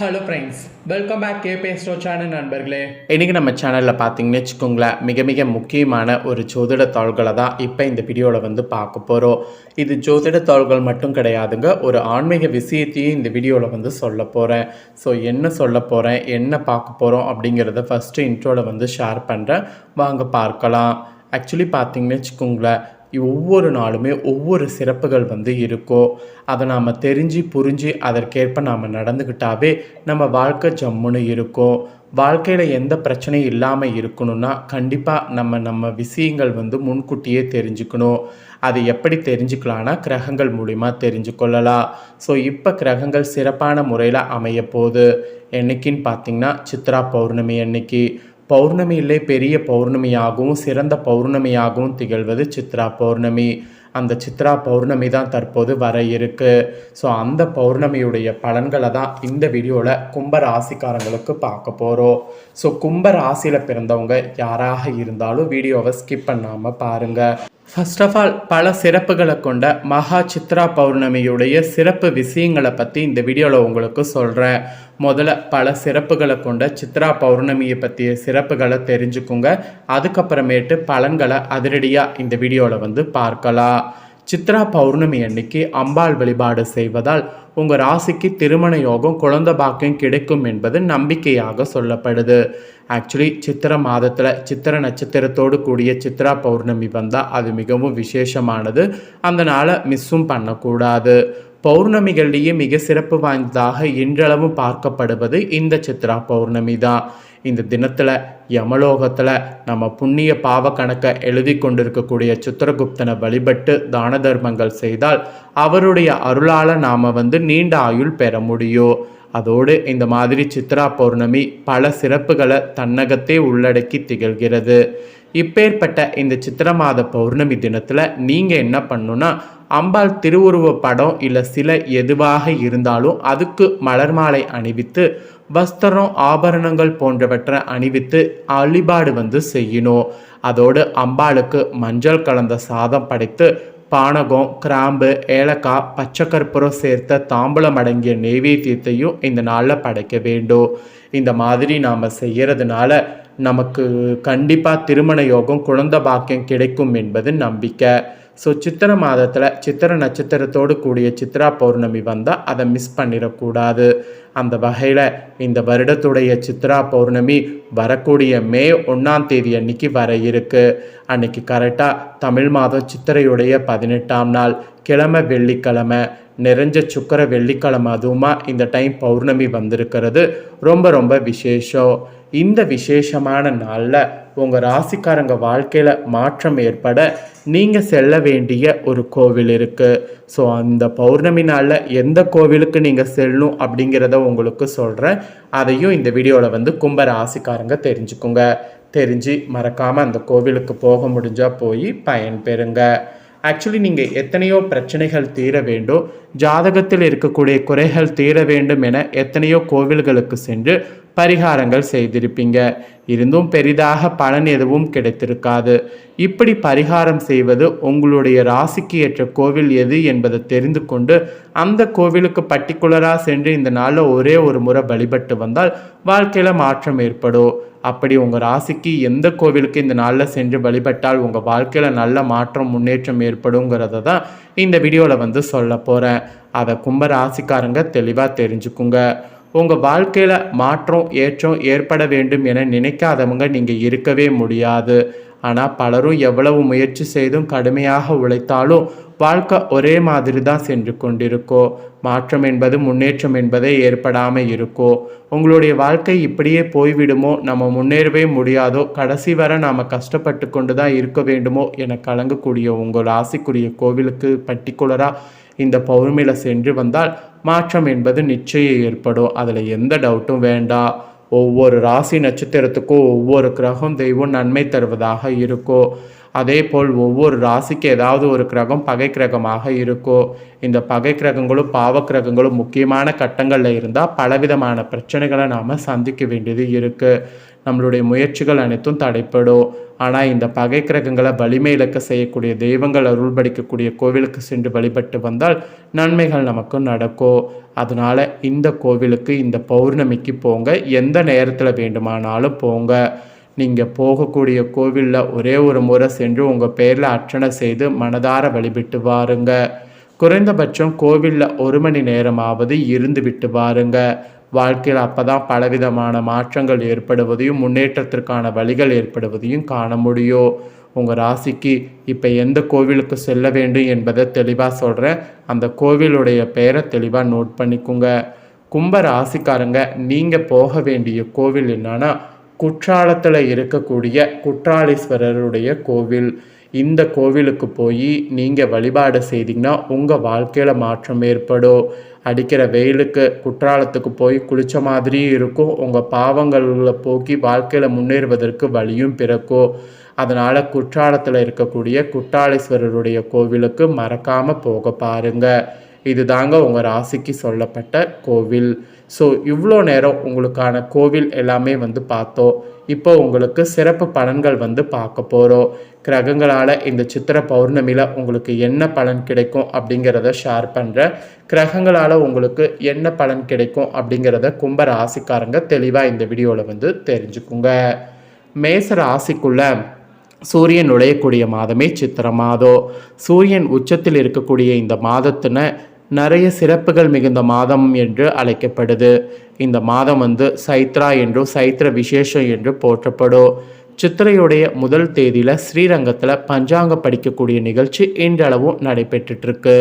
Hello friends, welcome back கேபிஎஸ்டோ channel நண்பர்களே. இன்றைக்கி நம்ம சேனலில் பார்த்தீங்கன்னு வச்சுக்கோங்களேன், மிக மிக முக்கியமான ஒரு ஜோதிட தாள்களை தான் இப்போ இந்த வீடியோவில் பார்க்க போகிறோம். இது ஜோதிட தாள்கள் மட்டும் கிடையாதுங்க, ஒரு ஆன்மீக விஷயத்தையும் இந்த வீடியோவில் சொல்ல போகிறேன். ஸோ என்ன சொல்ல போகிறேன், என்ன பார்க்க போகிறோம் அப்படிங்கிறத ஃபஸ்ட்டு இன்ட்ரோவில் ஷேர் பண்ணுறேன், வாங்க பார்க்கலாம். ஆக்சுவலி பார்த்தீங்கன்னு வச்சுக்கோங்களேன், ஒவ்வொரு நாளுமே ஒவ்வொரு சிறப்புகள் இருக்கும். அதை நாம் தெரிஞ்சு புரிஞ்சு அதற்கேற்ப நாம் நடந்துக்கிட்டாவே நம்ம வாழ்க்கை ஜம்முன்னு இருக்கும். வாழ்க்கையில் எந்த பிரச்சனையும் இல்லாமல் இருக்கணும்னா கண்டிப்பாக நம்ம விஷயங்கள் முன்கூட்டியே தெரிஞ்சுக்கணும். அது எப்படி தெரிஞ்சுக்கலான்னா கிரகங்கள் மூலிமா தெரிஞ்சுக்கொள்ளலாம். ஸோ இப்போ கிரகங்கள் சிறப்பான முறையில் அமைய போகுது. என்றைக்குன்னு பார்த்திங்கன்னா சித்ரா பௌர்ணமி அன்னைக்கு. பௌர்ணமியிலே பெரிய பௌர்ணமியாகவும் சிறந்த பௌர்ணமியாகவும் திகழ்வது சித்ரா பௌர்ணமி. அந்த சித்ரா பௌர்ணமி தான் தற்போது வர இருக்கு. ஸோ அந்த பௌர்ணமியுடைய பலன்களை தான் இந்த வீடியோவில் கும்ப ராசிக்காரங்களுக்கு பார்க்க போகிறோம். ஸோ கும்ப ராசியில் பிறந்தவங்க யாராக இருந்தாலும் வீடியோவை ஸ்கிப் பண்ணாமல் பாருங்கள். ஃபர்ஸ்ட் ஆஃப் ஆல், பல சிறப்புகளை கொண்ட மகா சித்ரா பௌர்ணமியுடைய சிறப்பு விஷயங்களை பற்றி இந்த வீடியோவில் உங்களுக்கு சொல்கிறேன். முதல்ல பல சிறப்புகளை கொண்ட சித்ரா பௌர்ணமியை பற்றிய சிறப்புகளை தெரிஞ்சுக்குங்க. அதுக்கப்புறமேட்டு பலன்களை அதிரடியாக இந்த வீடியோவில் பார்க்கலாம். சித்ரா பௌர்ணமி அன்னைக்கு அம்பாள் வழிபாடு செய்வதால் உங்கள் ராசிக்கு திருமண யோகம், குழந்தை பாக்கியம் கிடைக்கும் என்பது நம்பிக்கையாக சொல்லப்படுது. ஆக்சுவலி சித்திரை மாதத்தில் சித்திரை நட்சத்திரத்தோடு கூடிய சித்ரா பௌர்ணமி வந்தால் அது மிகவும் விசேஷமானது. அந்த நாளை மிஸ்ஸும் பண்ணக்கூடாது. பௌர்ணமிகள்லேயே மிக சிறப்பு வாய்ந்ததாக இன்றளவும் பார்க்கப்படுவது இந்த சித்ரா பௌர்ணமி தான். இந்த தினத்தில் யமலோகத்தில் நம்ம புண்ணிய பாவ கணக்கை எழுதி கொண்டிருக்கக்கூடிய சித்திரகுப்தனை வழிபட்டு தான தர்மங்கள் செய்தால் அவருடைய அருளால் நாம் நீண்ட ஆயுள் பெற முடியும். அதோடு இந்த மாதிரி சித்ரா பௌர்ணமி பல சிறப்புகளை தன்னகத்தே உள்ளடக்கி திகழ்கிறது. இப்பேற்பட்ட இந்த சித்திர மாத பௌர்ணமி தினத்தில் நீங்கள் என்ன பண்ணணுன்னா, அம்பாள் திருவுருவ படம் இல்லை சிலை எதுவாக இருந்தாலும் அதுக்கு மலர் மாலை அணிவித்து வஸ்திரம் ஆபரணங்கள் போன்றவற்றை அணிவித்து வழிபாடு செய்யணும். அதோடு அம்பாளுக்கு மஞ்சள் கலந்த சாதம் படைத்து பானகம், கிராம்பு, ஏலக்காய், பச்சை கற்பூரம் சேர்த்த தாம்பூலம் அடங்கிய நெய்வேத்தியத்தையும் இந்த நாளில் படைக்க வேண்டும். இந்த மாதிரி நாம் செய்கிறதுனால நமக்கு கண்டிப்பாக திருமண யோகம், குழந்தை பாக்கியம் கிடைக்கும் என்பது நம்பிக்கை. ஸோ சித்திரை மாதத்தில் சித்திரை நட்சத்திரத்தோடு கூடிய சித்ரா பௌர்ணமி வந்தால் அதை மிஸ் பண்ணிடக்கூடாது. அந்த வகையில் இந்த வருடத்துடைய சித்ரா பௌர்ணமி வரக்கூடிய மே 1 அன்னைக்கு வர இருக்கு. அன்னைக்கு கரெக்டாக தமிழ் மாதம் சித்திரையுடைய 18ஆம் நாள், கிழமை வெள்ளிக்கிழமை, நிறைஞ்ச சுக்கர வெள்ளிக்கிழமை. அதுவுமா இந்த டைம் பௌர்ணமி வந்திருக்கிறது ரொம்ப ரொம்ப விசேஷம். இந்த விசேஷமான நாளில் உங்கள் ராசிக்காரங்க வாழ்க்கையில் மாற்றம் ஏற்பட நீங்கள் செல்ல வேண்டிய ஒரு கோவில் இருக்குது. ஸோ அந்த பௌர்ணமி நாளில் எந்த கோவிலுக்கு நீங்கள் செல்லணும் அப்படிங்கிறத உங்களுக்கு சொல்கிறேன். அதையும் இந்த வீடியோவில் கும்ப ராசிக்காரங்க தெரிஞ்சுக்குங்க. தெரிஞ்சு மறக்காமல் அந்த கோவிலுக்கு போக முடிஞ்சால் போய் பயன் பெறுங்க. ஆக்சுவலி நீங்கள் எத்தனையோ பிரச்சனைகள் தீர வேண்டும், ஜாதகத்தில் இருக்கக்கூடிய குறைகள் தீர வேண்டும் என எத்தனையோ கோவில்களுக்கு சென்று பரிகாரங்கள் செய்திருப்பீங்க. இருந்தும் பெரிதாக பலன் எதுவும் கிடைத்திருக்காது. இப்படி பரிகாரம் செய்வது உங்களுடைய ராசிக்கு ஏற்ற கோவில் எது என்பதை தெரிந்து கொண்டு அந்த கோவிலுக்கு பர்டிகுலராக சென்று இந்த நாளில் ஒரே ஒரு முறை வழிபட்டு வந்தால் வாழ்க்கையில் மாற்றம் ஏற்படும். அப்படி உங்கள் ராசிக்கு எந்த கோவிலுக்கு இந்த நாளில் சென்று வழிபட்டால் உங்கள் வாழ்க்கையில் நல்ல மாற்றம், முன்னேற்றம் ஏற்படுங்கிறத தான் இந்த வீடியோவில் சொல்ல போகிறேன். அதை கும்ப ராசிக்காரங்க தெளிவாக தெரிஞ்சுக்குங்க. உங்கள் வாழ்க்கையில் மாற்றம், ஏற்றம் ஏற்பட வேண்டும் என நினைக்காதவங்க நீங்கள் இருக்கவே முடியாது. ஆனால் பலரும் எவ்வளவு முயற்சி செய்தும் கடுமையாக உழைத்தாலும் வாழ்க்கை ஒரே மாதிரி தான் சென்று கொண்டிருக்கோ. மாற்றம் என்பது, முன்னேற்றம் என்பதே ஏற்படாமல் இருக்கோ. உங்களுடைய வாழ்க்கை இப்படியே போய்விடுமோ, நம்ம முன்னேறவே முடியாதோ, கடைசி வரை நாம் கஷ்டப்பட்டு கொண்டு தான் இருக்க வேண்டுமோ என கலங்கக்கூடிய உங்கள் ராசிக்குரிய கோவிலுக்கு பர்டிகுலராக இந்த பௌர்ணமியில் சென்று வந்தால் மாற்றம் என்பது நிச்சயம் ஏற்படும். அதில் எந்த டவுட்டும் வேண்டாம். ஒவ்வொரு ராசி நட்சத்திரத்துக்கும் ஒவ்வொரு கிரகம் தெய்வம் நன்மை தருவதாக இருக்கும். அதே போல் ஒவ்வொரு ராசிக்கு ஏதாவது ஒரு கிரகம் பகை கிரகமாக இருக்கும். இந்த பகை கிரகங்களும் பாவ கிரகங்களும் முக்கியமான கட்டங்களில் இருந்தால் பலவிதமான பிரச்சனைகளை நாம் சந்திக்க வேண்டியது இருக்குது. நம்மளுடைய முயற்சிகள் அனைத்தும் தடைப்படும். ஆனால் இந்த பகை கிரகங்களை வலிமை இழக்க செய்யக்கூடிய தெய்வங்கள் அருள்படிக்கக்கூடிய கோவிலுக்கு சென்று வழிபட்டு வந்தால் நன்மைகள் நமக்கு நடக்கும். அதனால் இந்த கோவிலுக்கு இந்த பௌர்ணமிக்கு போங்க. எந்த நேரத்தில் வேண்டுமானாலும் போங்க. நீங்கள் போகக்கூடிய கோவிலில் ஒரே ஒரு முறை சென்று உங்கள் பேரில் அர்ச்சனை செய்து மனதார வழிபட்டு வாருங்க. குறைந்தபட்சம் கோவிலில் 1 மணி நேரமாவது இருந்து விட்டு வாருங்க. வாழ்க்கையில் அப்போ தான் பலவிதமான மாற்றங்கள் ஏற்படுவதையும் முன்னேற்றத்திற்கான வழிகள் ஏற்படுவதையும் காண முடியும். உங்கள் ராசிக்கு இப்போ எந்த கோவிலுக்கு செல்ல வேண்டும் என்பதை தெளிவாக சொல்கிறேன். அந்த கோவிலுடைய பெயரை தெளிவாக நோட் பண்ணிக்கோங்க. கும்ப ராசிக்காரங்க, நீங்கள் போக வேண்டிய கோவில் என்னன்னா குற்றாலத்தில் இருக்கக்கூடிய குற்றாலீஸ்வரருடைய கோவில். இந்த கோவிலுக்கு போய் நீங்கள் வழிபாடு செய்தீங்கன்னா உங்கள் வாழ்க்கையில் மாற்றம் ஏற்படும். அடிக்கிற வெயிலுக்கு குற்றாலத்துக்கு போய் குளித்த மாதிரியும் இருக்கும். உங்கள் பாவங்களில் போக்கி வாழ்க்கையில் முன்னேறுவதற்கு வழியும் பிறக்கும். அதனால் குற்றாலத்தில் இருக்கக்கூடிய குற்றாலீஸ்வரருடைய கோவிலுக்கு மறக்காமல் போக பாருங்கள். இது தாங்க உங்கள் ராசிக்கு சொல்லப்பட்ட கோவில். ஸோ இவ்வளோ நேரம் உங்களுக்கான கோவில் எல்லாமே பார்த்தோம். இப்போ உங்களுக்கு சிறப்பு பலன்கள் பார்க்க போகிறோம். கிரகங்களால் இந்த சித்திரை பௌர்ணமியில் உங்களுக்கு என்ன பலன் கிடைக்கும் அப்படிங்கிறத ஷேர் பண்ணுறேன். கிரகங்களால் உங்களுக்கு என்ன பலன் கிடைக்கும் அப்படிங்கிறத கும்ப ராசிக்காரங்க தெளிவாக இந்த வீடியோவில் தெரிஞ்சுக்குங்க. மேச ராசிக்குள்ள சூரியன் நுழையக்கூடிய மாதமே சித்திரை மாதம். சூரியன் உச்சத்தில் இருக்கக்கூடிய இந்த மாதத்தின நிறைய சிறப்புகள் மிகுந்த மாதம் என்று அழைக்கப்படுது. இந்த மாதம் சைத்ரா என்றும் சைத்ர விசேஷம் என்று போற்றப்படும். சித்திரையுடைய முதல் தேதியில் ஸ்ரீரங்கத்தில் பஞ்சாங்க படிக்கக்கூடிய நிகழ்ச்சி இன்றளவும் நடைபெற்றுருக்கு.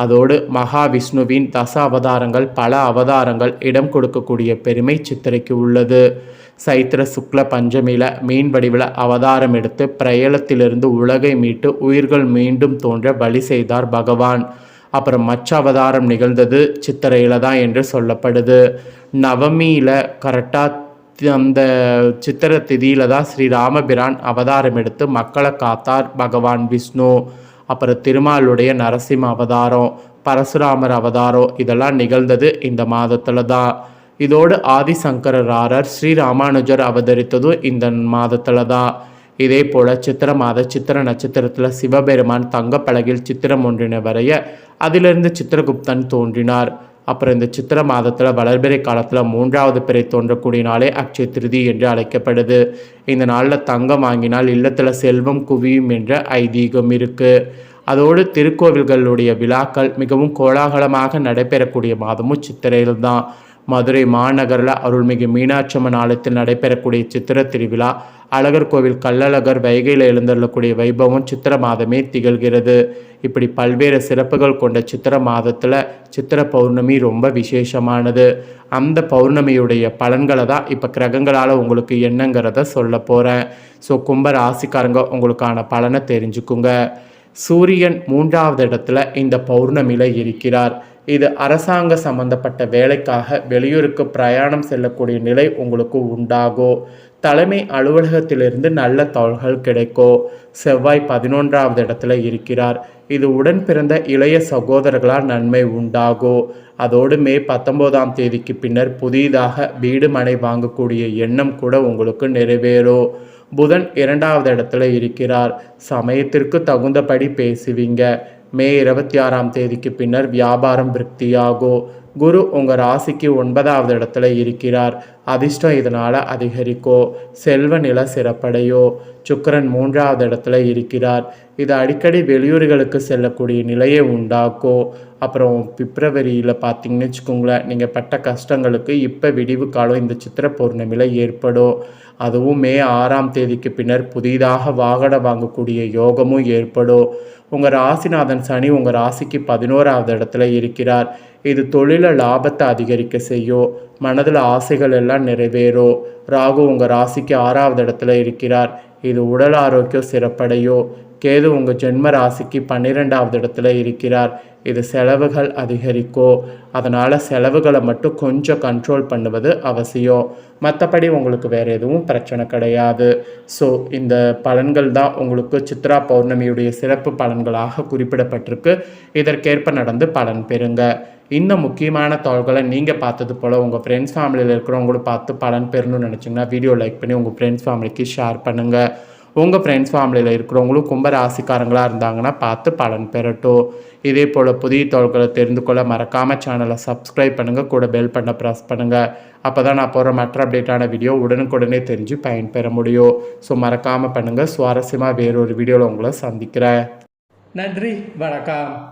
அதோடு மகாவிஷ்ணுவின் தச அவதாரங்கள் பல அவதாரங்கள் இடம் கொடுக்கக்கூடிய பெருமை சித்திரைக்கு உள்ளது. சைத்திர சுக்ல பஞ்சமியில் மீன் வடிவில் அவதாரம் எடுத்து பிரயலத்திலிருந்து உலகை மீட்டு உயிர்கள் மீண்டும் தோன்ற வழி செய்தார் பகவான். அப்புறம் மச்ச அவதாரம் நிகழ்ந்தது சித்திரையில் தான் என்று சொல்லப்படுது. நவமியில் கரெக்டாக அந்த சித்திரை திதியில் தான் ஸ்ரீராமபிரான் அவதாரம் எடுத்து மக்களை காத்தார் பகவான் விஷ்ணு. அப்புறம் திருமாலுடைய நரசிம்ம அவதாரம், பரசுராமர் அவதாரம் இதெல்லாம் நிகழ்ந்தது இந்த மாதத்தில் தான். இதோடு ஆதிசங்கரர் ஸ்ரீராமானுஜர் அவதரித்ததும் இந்த மாதத்தில் தான். இதே போல் சித்திர மாத சித்திர நட்சத்திரத்தில் சிவபெருமான் தங்கப்பலகில் சித்திரம் ஒன்றினை வரைய அதிலிருந்து சித்திரகுப்தன் தோன்றினார். அப்புறம் இந்த சித்திர மாதத்தில் வளர்பிறை காலத்தில் 3வது பிறை தோன்றக்கூடிய நாளே அக்ஷய திருதி என்று அழைக்கப்படுது. இந்த நாளில் தங்கம் வாங்கினால் இல்லத்தில் செல்வம் குவியும் என்ற ஐதீகம் இருக்குது. அதோடு திருக்கோவில்களுடைய விழாக்கள் மிகவும் கோலாகலமாக நடைபெறக்கூடிய மாதமும் சித்திரையில் தான். மதுரை மாநகரில் அருள்மிகு மீனாட்சி அம்மன் ஆலயத்தில் நடைபெறக்கூடிய சித்திர திருவிழா, அழகர் கோவில் கள்ளழகர் வைகையில் எழுந்தள்ளக்கூடிய வைபவம் சித்திர மாதமே திகழ்கிறது. இப்படி பல்வேறு சிறப்புகள் கொண்ட சித்திர மாதத்தில் சித்திர பௌர்ணமி ரொம்ப விசேஷமானது. அந்த பௌர்ணமியுடைய பலன்களை தான் இப்போ கிரகங்களால் உங்களுக்கு என்னங்கிறத சொல்ல போகிறேன். ஸோ கும்ப ராசிக்காரங்க உங்களுக்கான பலனை தெரிஞ்சுக்குங்க. சூரியன் 3வது இடத்துல இந்த பௌர்ணமியில் இருக்கிறார். இது அரசாங்க சம்பந்தப்பட்ட வேலைக்காக வெளியூருக்கு பிரயாணம் செல்லக்கூடிய நிலை உங்களுக்கு உண்டாகும். தலைமை அலுவலகத்திலிருந்து நல்ல தகவல்கள் கிடைக்கும். செவ்வாய் 11வது இடத்துல இருக்கிறார். இது உடன் பிறந்த இளைய சகோதரர்களால் நன்மை உண்டாகும். அதோடு மே 19ஆம் தேதிக்கு பின்னர் புதிதாக வீடு மனை வாங்கக்கூடிய எண்ணம் கூட உங்களுக்கு நிறைவேறும். புதன் 2வது இடத்துல இருக்கிறார். சமயத்திற்கு தகுந்தபடி பேசுவீங்க. மே 26ஆம் தேதிக்கு பின்னர் வியாபாரம் விருத்தியாகும். குரு உங்கள் ராசிக்கு 9வது இடத்துல இருக்கிறார். அதிர்ஷ்டம் இதனால் அதிகரிக்கும். செல்வ நில சிறப்படையோ. சுக்கிரன் 3வது இடத்துல இருக்கிறார். இது அடிக்கடி வெளியூர்களுக்கு செல்லக்கூடிய நிலையை உண்டாக்கும். அப்புறம் பிப்ரவரியில் பார்த்தீங்கன்னு வச்சுக்கோங்களேன், நீங்கள் பட்ட கஷ்டங்களுக்கு இப்போ விடிவு காலம் இந்த சித்திரை பௌர்ணமியில் ஏற்படும். அதுவும் மே 6ஆம் தேதிக்கு பின்னர் புதிதாக வாகனம் வாங்கக்கூடிய யோகமும் ஏற்படும். உங்கள் ராசிநாதன் சனி உங்கள் ராசிக்கு 11வது இடத்துல இருக்கிறார். இது தொழில லாபத்தை அதிகரிக்க செய்யும். மனதில் ஆசைகள் எல்லாம் நிறைவேறும். ராகு உங்கள் ராசிக்கு 6வது இடத்துல இருக்கிறார். இது உடல் ஆரோக்கியம் சிறப்படையும். கேது உங்கள் ஜென்ம ராசிக்கு 12வது இடத்துல இருக்கிறார். இது செலவுகள் அதிகரிக்கும். அதனால் செலவுகளை மட்டும் கொஞ்சம் கண்ட்ரோல் பண்ணுவது அவசியம். மற்றபடி உங்களுக்கு வேறு எதுவும் பிரச்சனை கிடையாது. ஸோ இந்த பலன்கள் தான் உங்களுக்கு சித்ரா பௌர்ணமியுடைய சிறப்பு பலன்களாக குறிப்பிடப்பட்டிருக்கு. இதற்கேற்ப நடந்து பலன் பெறுங்க. இன்னும் முக்கியமான தகவல்களை நீங்கள் பார்த்தது போல் உங்கள் ஃப்ரெண்ட்ஸ் ஃபேமிலியில் இருக்கிறவங்களும் பார்த்து பலன் பெறணும்னு நினச்சிங்கன்னா வீடியோ லைக் பண்ணி உங்கள் ஃப்ரெண்ட்ஸ் ஃபேமிலிக்கு ஷேர் பண்ணுங்கள். உங்கள் ஃப்ரெண்ட்ஸ் ஃபேமிலியில் இருக்கிறவங்களும் கும்ப ராசிக்காரங்களாக இருந்தாங்கன்னா பார்த்து பலன் பெறட்டும். இதே போல் புதிய தகவல்களை தெரிந்து கொள்ள மறக்காமல் சேனலை சப்ஸ்கிரைப் பண்ணுங்கள், கூட பெல் பண்ண ப்ரெஸ் பண்ணுங்கள். அப்போ தான் நான் போகிற மற்ற அப்டேட்டான வீடியோ உடனுக்குடனே தெரிஞ்சு பயன்பெற முடியும். ஸோ மறக்காமல் பண்ணுங்கள். சுவாரஸ்யமாக வேறொரு வீடியோவில் உங்களை சந்திக்கிறேன். நன்றி, வணக்கம்.